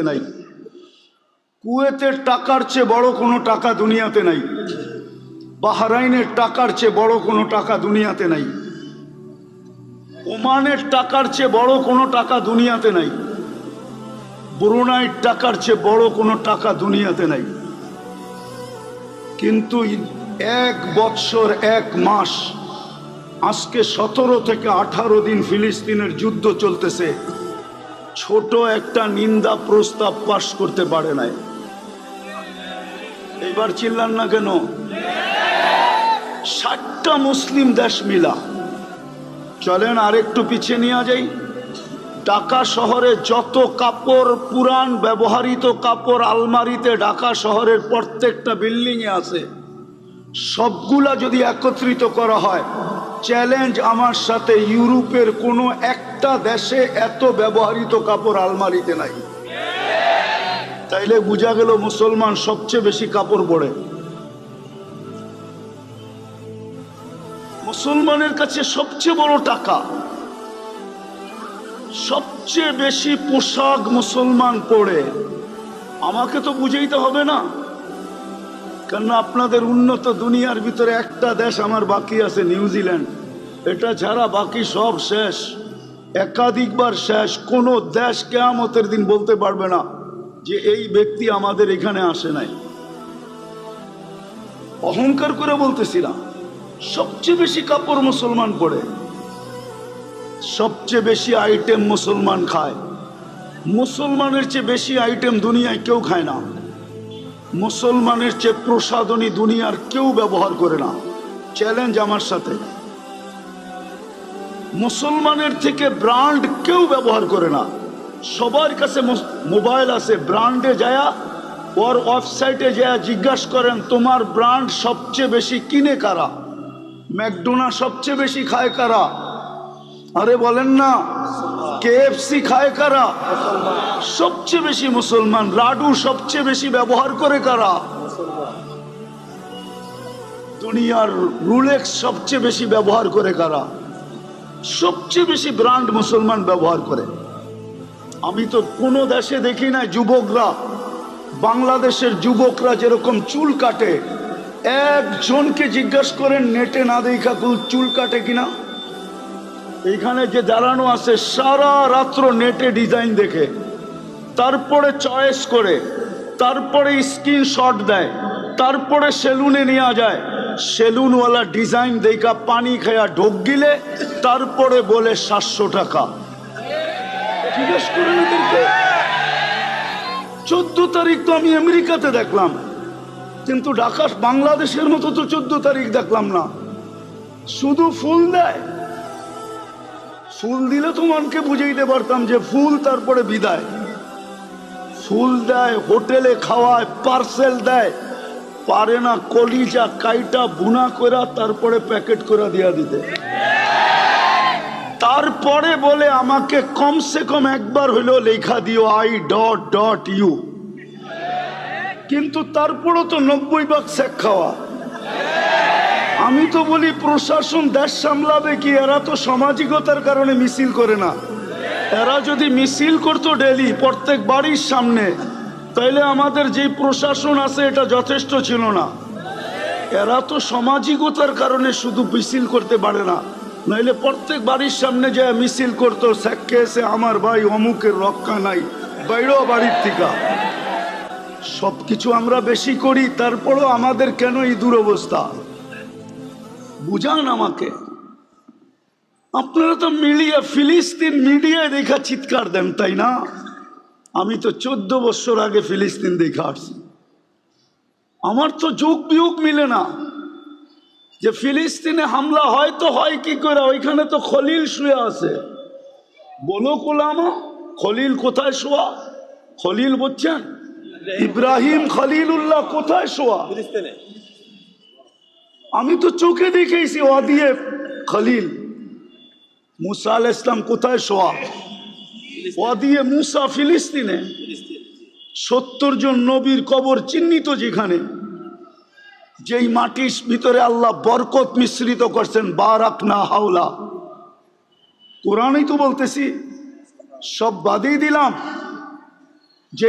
নাই। কুয়েতের টাকার চেয়ে বড় কোনো টাকা দুনিয়াতে নাই। বাহরাইনের টাকার চেয়ে বড় কোনো টাকা দুনিয়াতে নাই। ওমানের টাকার চেয়ে বড় কোনো টাকা দুনিয়াতে নাই। ব্রুনাইয়ের টাকার চেয়ে বড় কোনো টাকা দুনিয়াতে নাই। কিন্তু 1 বৎসর 1 মাস, আজকে 17 থেকে 18 দিন ফিলিস্তিনের যুদ্ধ চলতেছে, ছোট একটা নিন্দা প্রস্তাব পাশ করতে পারে নাই। এবার চিল্লান না কেন? 60টা মুসলিম দেশ মিলা। চলেন আরেকটু পিছিয়ে নিয়ে যাই। ঢাকা শহরে যত কাপড়, পুরান ব্যবহৃত কাপড় আলমারিতে ঢাকা শহরের প্রত্যেকটা বিল্ডিংয়ে আছে, সবগুলা যদি একত্রিত করা হয়, চ্যালেঞ্জ আমার সাথে, ইউরোপের কোনো একটা দেশে এত ব্যবহৃত কাপড় আলমারিতে নাই। তাইলে বোঝা গেল মুসলমান সবচেয়ে বেশি কাপড় পরে। মুসলমানের কাছে সবচেয়ে বড় টাকা, সবচেয়ে বেশি পোশাক মুসলমান পরে। আমাকে তো বুঝাইতে হবে না, কারণ আপনাদের উন্নত দুনিয়ার ভিতরে একটা দেশ আমার বাকি আছে, নিউজিল্যান্ড। এটা ছাড়া বাকি সব শেষ, একাধিকবার শেষ। কোনো দেশ কিয়ামতের দিন বলতে পারবে না যে এই ব্যক্তি আমাদের এখানে আসে নাই। অহংকার করে বলতেছি না, সবচেয়ে বেশি কাপড় মুসলমান পরে, সবচেয়ে বেশি আইটেম মুসলমান খায়। মুসলমানের চেয়ে বেশি আইটেম দুনিয়ায় কেউ খায় না। মুসলমানের চেয়ে প্রসাধনী দুনিয়ার কেউ ব্যবহার করে না। চ্যালেঞ্জ আমার সাথে। মুসলমানের থেকে ব্র্যান্ড কেউ ব্যবহার করে না। সবার কাছে মোবাইল আছে, ব্র্যান্ডে যায়, ওর ওয়েবসাইটে যায় জিজ্ঞাসা করেন তোমার ব্র্যান্ড সবচেয়ে বেশি কিনে কারা, ম্যাকডোনা সবচেয়ে বেশি খায় কারা, আরে বলেন না, কেএফসি খায় কারা, সবচেয়ে বেশি মুসলমান। লাডু সবচেয়ে বেশি ব্যবহার করে কারা, দুনিয়ার রুলেক্স সবচেয়ে বেশি ব্যবহার করে কারা, সবচেয়ে বেশি ব্র্যান্ড মুসলমান ব্যবহার করে। আমি তো কোনো দেশে দেখি না যুবকরা, বাংলাদেশের যুবকরা যেরকম চুল কাটে, একজনকে জিজ্ঞাসা করেন নেটে না দেখা চুল কাটে কিনা। এইখানে যে দাঁড়ানো আছে সারা রাত্র নেটে ডিজাইন দেখে, তারপরে চয়েস করে, তারপরে স্ক্রিনশট দেয়, তারপরে সেলুনে নেওয়া যায়, সেলুনওয়ালা ডিজাইন দেখা পানি খায়া ঢোক গিলে তারপরে বলে 700 টাকা। জিজ্ঞেস করেন এদেরকে। 14 তারিখ তো আমি আমেরিকাতে দেখলাম, কিন্তু ঢাকা বাংলাদেশের মতো তো 14 তারিখ দেখলাম না। শুধু ফুল দেয়। ফুল দিলে তো মনকে বুঝাইতে পারতাম যে ফুল, তারপরে বিদায়। ফুল দেয়, হোটেলে খাওয়ায়, পার্সেল দেয়, পারে না কলিজা কাইটা বুনা করা তারপরে প্যাকেট করে দিয়া দিতে। তারপরে বলে আমাকে কমসে কম একবার হইলেও লেখা দিও I.U। কিন্তু তারপরও তো 90 ভাগ শেখ খাওয়া। আমি তো বলি প্রশাসন দেশ সামলাবে কি? এরা তো সামাজিকতার কারণে মিছিল করে না। এরা যদি মিছিল করতো ডেলি প্রত্যেক বাড়ির সামনে, তাইলে আমাদের যে প্রশাসন আছে এটা যথেষ্ট ছিল না। এরা তো সামাজিকতার কারণে শুধু মিছিল করতে পারে না, নাইলে প্রত্যেক বাড়ির সামনে যে মিছিল করতো, এসে আমার ভাই অমুকের রক্ষা নাই, বাইরো বাড়ির থেকে। সবকিছু আমরা বেশি করি, তারপরও আমাদের কেন এই দুরবস্থা? বুঝান আমাকে। আপনারা তো মিডিয়া, ফিলিস্তিন মিডিয়ায় দেখা চিৎকার দেন, তাই না? আমি তো 14 বছর আগে ফিলিস্তিন দেখে আসছি। আমার তো যোগ বিয়োগ মিলে না যে ফিলিস্তিনে হামলা হয় তো হয় কি করে? ওইখানে তো খলিল শুয়ে আছে। বলো কোলামা, খলিল কোথায় শোয়া? খলিল বলছেন ইব্রাহিম খলিলুল্লাহ কোথায় শোয়া? আমি তো চোখে দেখেছি ওয়াদিয়ে খলিল। মুসা আলাইহিস সালাম কোথায় শোয়া? ওয়াদিয়ে মুসা, ফিলিস্তিনে। 70 জন নবীর কবর চিহ্নিত যেখানে, যেই মাটির ভিতরে আল্লাহ বরকত মিশ্রিত করছেন, বারাকনা হাওলা। কোরআনই তো বলতেছি, সব বাদই দিলাম। যে